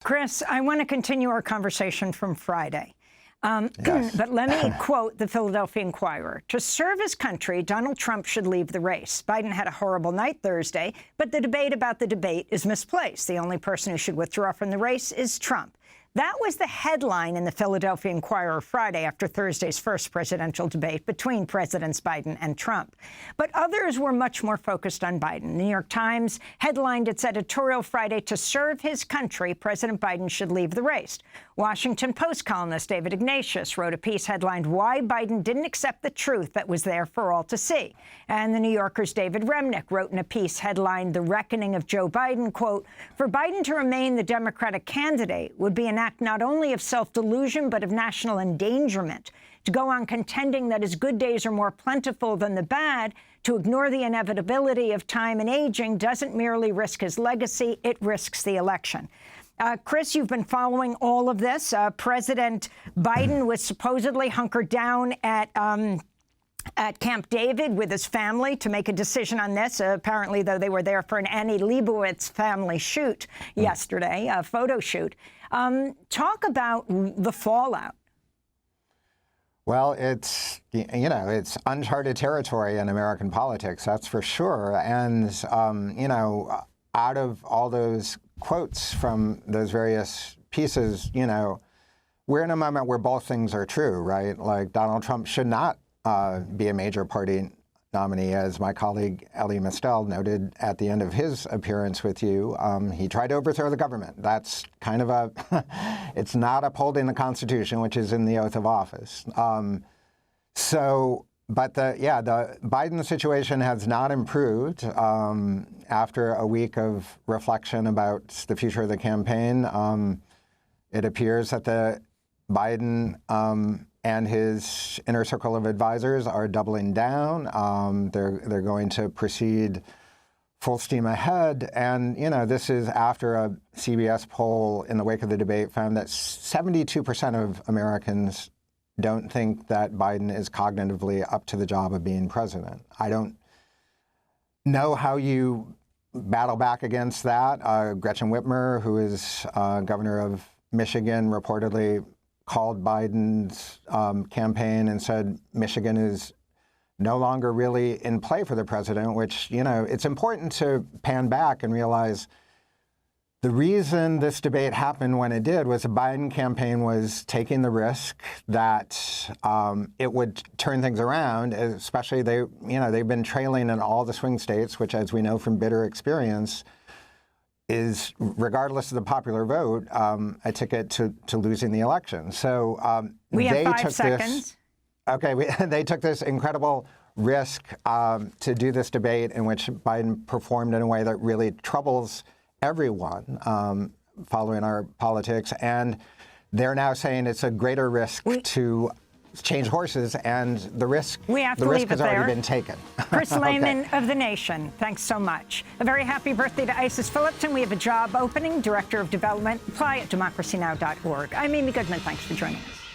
Chris, I want to continue our conversation from Friday. Yes. But let me quote the Philadelphia Inquirer. To serve his country, Donald Trump should leave the race. Biden had a horrible night Thursday, but the debate about the debate is misplaced. The only person who should withdraw from the race is Trump. That was the headline in the Philadelphia Inquirer Friday after Thursday's first presidential debate between Presidents Biden and Trump. But others were much more focused on Biden. The New York Times headlined its editorial Friday, to serve his country, President Biden should leave the race. Washington Post columnist David Ignatius wrote a piece headlined, Why Biden Didn't Accept the Truth That Was There for All to See. And the New Yorker's David Remnick wrote in a piece headlined, The Reckoning of Joe Biden, quote, for Biden to remain the Democratic candidate would be an act not only of self-delusion, but of national endangerment. To go on contending that his good days are more plentiful than the bad, to ignore the inevitability of time and aging, doesn't merely risk his legacy, it risks the election. Chris, you've been following all of this. President Biden was supposedly hunkered down at Camp David with his family to make a decision on this. Apparently, though, they were there for an Annie Leibovitz family shoot yesterday, a photo shoot. Talk about the fallout. Well, it's, it's uncharted territory in American politics, that's for sure. And, out of all those quotes from those various pieces, we're in a moment where both things are true, right? Like Donald Trump should not be a major party nominee, as my colleague Elie Mystal noted at the end of his appearance with you. He tried to overthrow the government. That's kind of it's not upholding the Constitution, which is in the oath of office. But the Biden situation has not improved after a week of reflection about the future of the campaign. It appears that the Biden and his inner circle of advisors are doubling down. They're going to proceed full steam ahead. And, this is after a CBS poll in the wake of the debate found that 72% of Americans don't think that Biden is cognitively up to the job of being president. I don't know how you battle back against that. Gretchen Whitmer, who is governor of Michigan, reportedly called Biden's campaign and said Michigan is no longer really in play for the president, which, it's important to pan back and realize the reason this debate happened when it did was the Biden campaign was taking the risk that it would turn things around, especially they've been trailing in all the swing states, which, as we know from bitter experience, is, regardless of the popular vote, a ticket to losing the election. So we have 5 seconds. They took this incredible risk to do this debate in which Biden performed in a way that really troubles everyone following our politics. And they're now saying it's a greater risk to change horses, and the risk has already been taken. Chris Lehmann of The Nation, thanks so much. A very happy birthday to Isis Phillipson. We have a job opening, Director of Development. Apply at democracynow.org. I'm Amy Goodman. Thanks for joining us.